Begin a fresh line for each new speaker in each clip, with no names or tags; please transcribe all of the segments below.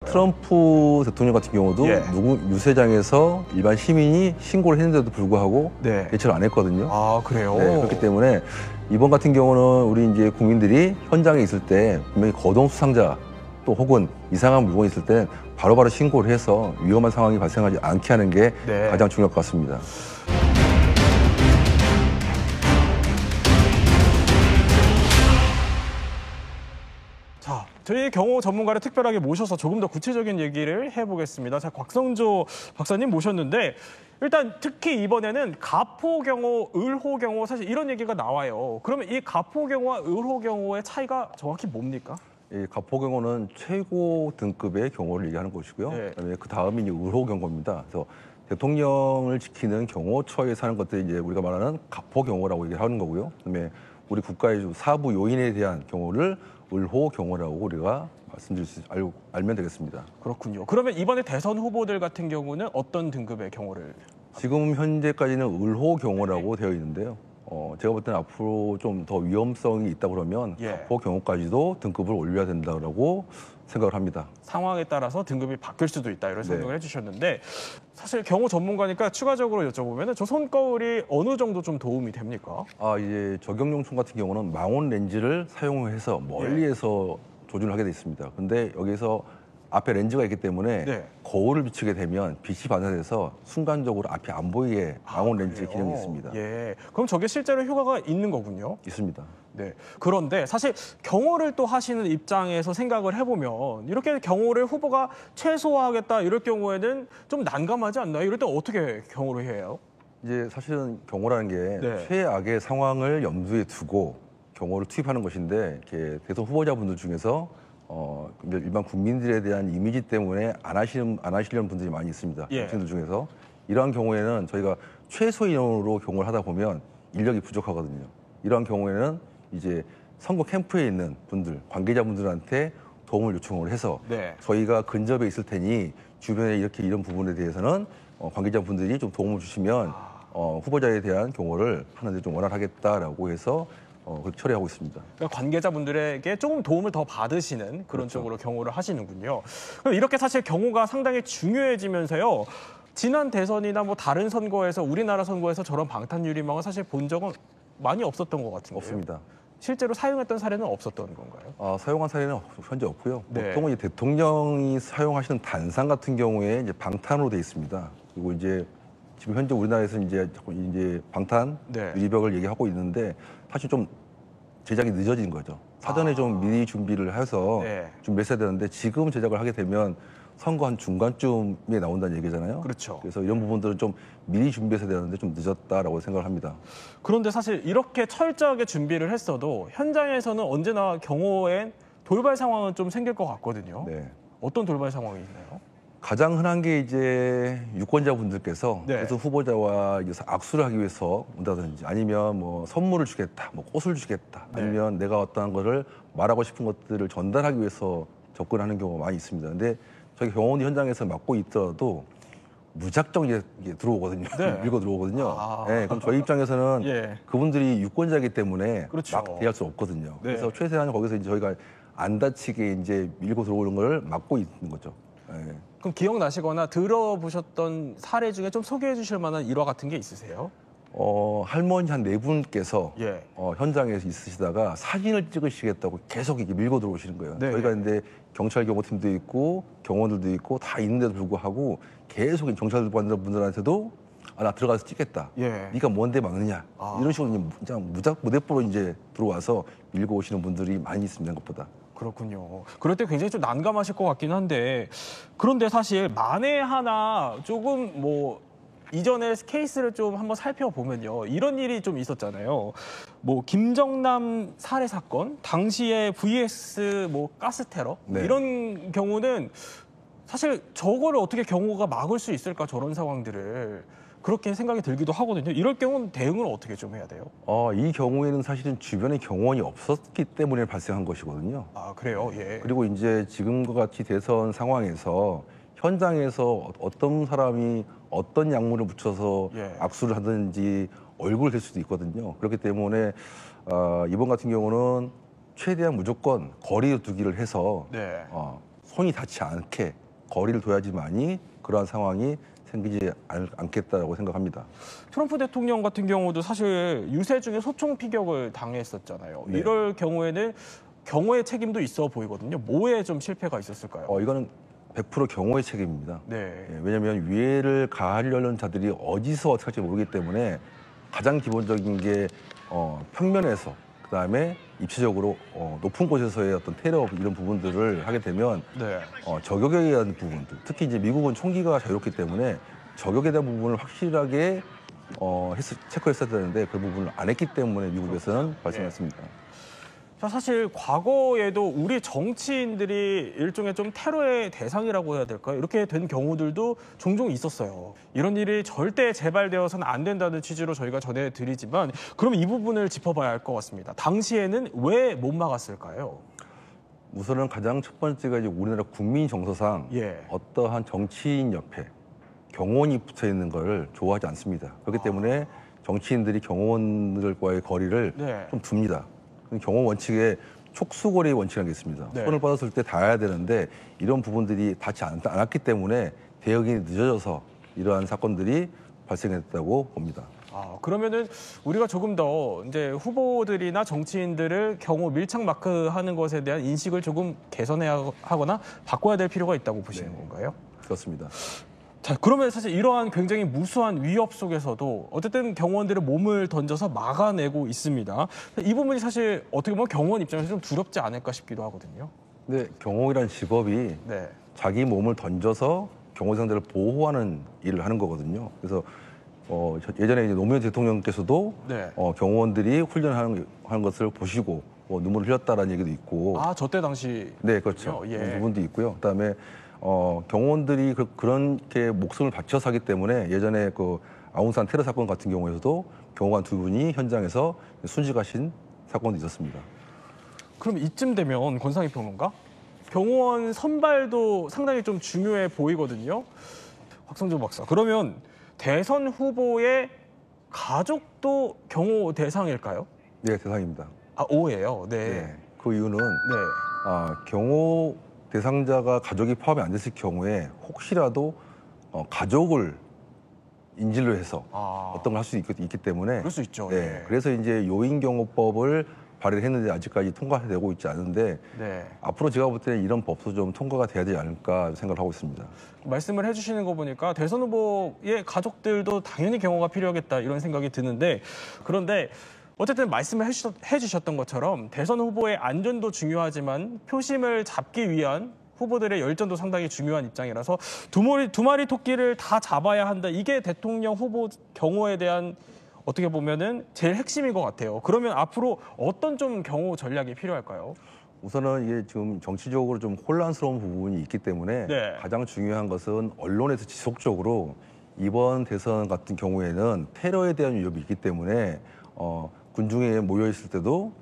트럼프 대통령 같은 경우도
예.
유세장에서 일반 시민이 신고를 했는데도 불구하고
네.
대처를 안 했거든요.
아, 그래요?
네, 그렇기 때문에 이번 같은 경우는 우리 이제 국민들이 현장에 있을 때 분명히 거동 수상자 또 혹은 이상한 물건이 있을 때 바로바로 신고를 해서 위험한 상황이 발생하지 않게 하는 게
네.
가장 중요할 것 같습니다.
자, 저희 경호 전문가를 특별하게 모셔서 조금 더 구체적인 얘기를 해보겠습니다. 자, 곽성조 박사님 모셨는데 일단 특히 이번에는 가포 경호, 을호 경호 사실 이런 얘기가 나와요. 그러면 이 가포 경호와 을호 경호의 차이가 정확히 뭡니까?
이 가포 경호는 최고 등급의 경호를 얘기하는 것이고요.
네.
그다음에 그 다음이 이제 을호 경호입니다. 그래서 대통령을 지키는 경호처에 사는 것들이 이제 우리가 말하는 가포 경호라고 얘기를 하는 거고요. 그다음에 우리 국가의 사부 요인에 대한 경호를 을호 경호라고 우리가 알면 되겠습니다.
그렇군요. 그러면 이번에 대선 후보들 같은 경우는 어떤 등급의 경호를?
지금 현재까지는 을호 경호라고 되어 있는데요. 제가 볼 때는 앞으로 좀 더 위험성이 있다 그러면
예.
가포 경호까지도 등급을 올려야 된다고 생각을 합니다.
상황에 따라서 등급이 바뀔 수도 있다 이런 설명을
네.
해주셨는데 사실 경호 전문가니까 추가적으로 여쭤보면 저 손거울이 어느 정도 좀 도움이 됩니까?
이제 적용용품 같은 경우는 망원 렌즈를 사용해서 멀리에서 조준을 하게 돼 있습니다. 근데 여기서 앞에 렌즈가 있기 때문에
네.
거울을 비추게 되면 빛이 반사돼서 순간적으로 앞이 안 보이게 망원 렌즈의
그래요?
기능이 있습니다.
예, 그럼 저게 실제로 효과가 있는 거군요.
있습니다.
네. 그런데 사실 경호를 또 하시는 입장에서 생각을 해보면 이렇게 경호를 후보가 최소화하겠다 이럴 경우에는 좀 난감하지 않나요? 이럴 때 어떻게 경호를 해요?
이제 사실은 경호라는 게
네.
최악의 상황을 염두에 두고 경호를 투입하는 것인데 이렇게 대선 후보자분들 중에서 일반 국민들에 대한 이미지 때문에 안 하시려는 분들이 많이 있습니다.
예.
정치인들 중에서 이러한 경우에는 저희가 최소 인원으로 경호를 하다 보면 인력이 부족하거든요. 이러한 경우에는 이제 선거 캠프에 있는 분들, 관계자분들한테 도움을 요청을 해서
네.
저희가 근접에 있을 테니 주변에 이런 부분에 대해서는 관계자분들이 좀 도움을 주시면 후보자에 대한 경호를 하는데 좀 원활하겠다라고 해서 그렇게 처리하고 있습니다.
그러니까 관계자분들에게 조금 도움을 더 받으시는 그런
그렇죠.
쪽으로 경호를 하시는군요. 그럼 이렇게 사실 경호가 상당히 중요해지면서요. 지난 대선이나 뭐 다른 선거에서 우리나라 선거에서 저런 방탄 유리망을 사실 본 적은 많이 없었던 것 같은데요.
없습니다.
실제로 사용했던 사례는 없었던 건가요?
사용한 사례는 현재 없고요.
네.
보통은 이제 대통령이 사용하시는 단상 같은 경우에 이제 방탄으로 되어 있습니다. 그리고 이제 지금 현재 우리나라에서 이제 방탄
네.
유리벽을 얘기하고 있는데 사실 좀 제작이 늦어진 거죠. 사전에 좀 미리 준비를 해서
네.
준비했어야 되는데 지금 제작을 하게 되면 선거 한 중간쯤에 나온다는 얘기잖아요.
그렇죠.
그래서 이런 부분들은 좀 미리 준비해서 되는데 좀 늦었다라고 생각을 합니다.
그런데 사실 이렇게 철저하게 준비를 했어도 현장에서는 언제나 경호엔 돌발 상황은 좀 생길 것 같거든요.
네.
어떤 돌발 상황이 있나요?
가장 흔한 게 이제 유권자분들께서
네.
대선 후보자와 악수를 하기 위해서 온다든지 아니면 뭐 선물을 주겠다, 뭐 꽃을 주겠다,
네.
아니면 내가 어떠한 거를 말하고 싶은 것들을 전달하기 위해서 접근하는 경우가 많이 있습니다. 근데 저희 경호원 현장에서 맡고 있더라도 무작정 이게 들어오거든요.
네.
밀고 들어오거든요.
아.
네, 그럼 저희 입장에서는
예.
그분들이 유권자이기 때문에
그렇죠.
막 대할 수 없거든요.
네.
그래서 최대한 거기서 이제 저희가 안 다치게 이제 밀고 들어오는 걸 막고 있는 거죠. 네.
그럼 기억나시거나 들어보셨던 사례 중에 좀 소개해 주실 만한 일화 같은 게 있으세요?
할머니 한 네 분께서
예.
현장에서 있으시다가 사진을 찍으시겠다고 계속 이렇게 밀고 들어오시는 거예요.
네.
저희가 근데 경찰 경호팀도 있고 경호원들도 있고 다 있는데도 불구하고 계속 경찰 분들한테도 나 들어가서 찍겠다.
예.
네가 뭔데 막느냐. 이런 식으로 그냥 무대포로 이제 들어와서 밀고 오시는 분들이 많이 있습니다. 것보다.
그렇군요. 그럴 때 굉장히 좀 난감하실 것 같긴 한데 그런데 사실 만에 하나 조금 뭐 이전의 케이스를 좀 한번 살펴보면요. 이런 일이 좀 있었잖아요. 뭐 김정남 살해 사건, 당시에 VS 뭐 가스 테러
네.
이런 경우는 사실 저거를 어떻게 경호가 막을 수 있을까 저런 상황들을 그렇게 생각이 들기도 하거든요. 이럴 경우는 대응을 어떻게 좀 해야 돼요?
이 경우에는 사실은 주변에 경호원이 없었기 때문에 발생한 것이거든요.
아, 그래요? 예.
그리고 이제 지금과 같이 대선 상황에서 현장에서 어떤 사람이 어떤 약물을 묻혀서
예.
악수를 하든지 얼굴을 댈 수도 있거든요. 그렇기 때문에 이번 같은 경우는 최대한 무조건 거리에 두기를 해서
네.
손이 닿지 않게 거리를 둬야지만이 그러한 상황이 생기지 않겠다라고 생각합니다.
트럼프 대통령 같은 경우도 사실 유세 중에 소총 피격을 당했었잖아요.
네.
이럴 경우에는 경호의 책임도 있어 보이거든요. 뭐에 좀 실패가 있었을까요?
이거는 100% 경호의 책임입니다.
네.
예, 왜냐하면 위해를 가하려는 자들이 어디서 어떻게 할지 모르기 때문에 가장 기본적인 게 평면에서 그다음에 입체적으로 높은 곳에서의 어떤 테러 이런 부분들을 하게 되면
네.
저격에 대한 부분들, 특히 이제 미국은 총기가 자유롭기 때문에 저격에 대한 부분을 확실하게 체크했어야 되는데 그 부분을 안 했기 때문에 미국에서는 발생했습니다.
자, 사실 과거에도 우리 정치인들이 일종의 좀 테러의 대상이라고 해야 될까요? 이렇게 된 경우들도 종종 있었어요. 이런 일이 절대 재발되어서는 안 된다는 취지로 저희가 전해드리지만 그럼 이 부분을 짚어봐야 할 것 같습니다. 당시에는 왜 못 막았을까요?
우선은 가장 첫 번째가 이제 우리나라 국민 정서상
예.
어떠한 정치인 옆에 경호원이 붙어 있는 걸 좋아하지 않습니다. 그렇기 때문에 정치인들이 경호원들과의 거리를
네.
좀 둡니다. 경호 원칙에 촉수거리 원칙이라는 게 있습니다.
네.
손을 뻗었을 때 닿아야 되는데 이런 부분들이 닿지 않았기 때문에 대응이 늦어져서 이러한 사건들이 발생했다고 봅니다.
그러면은 우리가 조금 더 이제 후보들이나 정치인들을 경호 밀착 마크하는 것에 대한 인식을 조금 개선해야 하거나 바꿔야 될 필요가 있다고 보시는 건가요?
그렇습니다.
자, 그러면 사실 이러한 굉장히 무수한 위협 속에서도 어쨌든 경호원들의 몸을 던져서 막아내고 있습니다. 이 부분이 사실 어떻게 보면 경호원 입장에서 좀 두렵지 않을까 싶기도 하거든요.
근데 경호이라는 직업이
네.
자기 몸을 던져서 경호상들을 보호하는 일을 하는 거거든요. 그래서 예전에 이제 노무현 대통령께서도
네.
경호원들이 훈련하는 것을 보시고 눈물을 흘렸다라는 얘기도 있고.
저 때 당시.
네, 그렇죠.
예.
그런 부분도 있고요. 그다음에 경호원들이 그렇게 목숨을 바쳐서 하기 때문에 예전에 그 아웅산 테러 사건 같은 경우에서도 경호관 2분이 현장에서 순직하신 사건도 있었습니다.
그럼 이쯤 되면 권상희 평론가? 경호원 선발도 상당히 좀 중요해 보이거든요. 박성준 박사. 그러면 대선 후보의 가족도 경호 대상일까요?
네, 대상입니다.
오예요. 네.
네. 그 이유는
네.
경호 대상자가 가족이 포함이 안 됐을 경우에 혹시라도 가족을 인질로 해서 어떤 걸 할 수 있기 때문에
그럴 수 있죠.
네,
예.
그래서 이제 요인경호법을 발의를 했는데 아직까지 통과되고 있지 않은데
네.
앞으로 제가 볼 때는 이런 법도 좀 통과가 돼야 되지 않을까 생각을 하고 있습니다.
말씀을 해주시는 거 보니까 대선 후보의 가족들도 당연히 경호가 필요하겠다 이런 생각이 드는데 그런데 어쨌든 말씀을 해주셨던 것처럼 대선 후보의 안전도 중요하지만 표심을 잡기 위한 후보들의 열전도 상당히 중요한 입장이라서 두 마리 토끼를 다 잡아야 한다. 이게 대통령 후보 경호에 대한 어떻게 보면은 제일 핵심인 것 같아요. 그러면 앞으로 어떤 좀 경호 전략이 필요할까요?
우선은 이게 지금 정치적으로 좀 혼란스러운 부분이 있기 때문에
네.
가장 중요한 것은 언론에서 지속적으로 이번 대선 같은 경우에는 테러에 대한 위협이 있기 때문에 군중에 모여 있을 때도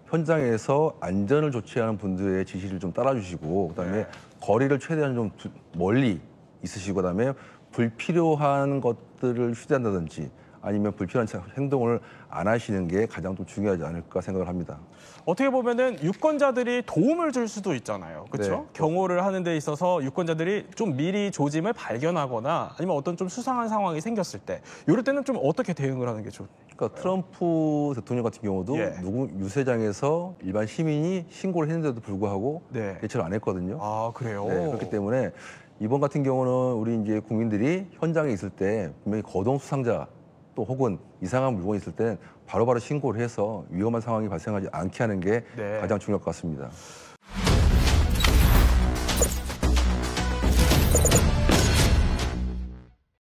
현장에서 안전을 조치하는 분들의 지시를 좀 따라주시고 그다음에
네.
거리를 최대한 좀 멀리 있으시고 그다음에 불필요한 것들을 휴대한다든지 아니면 불필요한 행동을 안 하시는 게 가장 좀 중요하지 않을까 생각을 합니다.
어떻게 보면은 유권자들이 도움을 줄 수도 있잖아요. 그렇죠?
네.
경호를 하는 데 있어서 유권자들이 좀 미리 조짐을 발견하거나 아니면 어떤 좀 수상한 상황이 생겼을 때 이럴 때는 좀 어떻게 대응을 하는 게 좋을까요?
그러니까 트럼프 대통령 같은 경우도
예.
누구 유세장에서 일반 시민이 신고를 했는데도 불구하고
네.
대처를 안 했거든요.
그래요?
네, 그렇기 때문에 이번 같은 경우는 우리 이제 국민들이 현장에 있을 때 분명히 거동 수상자 또 혹은 이상한 물건이 있을 때는 바로바로 신고를 해서 위험한 상황이 발생하지 않게 하는 게
네.
가장 중요할 것 같습니다.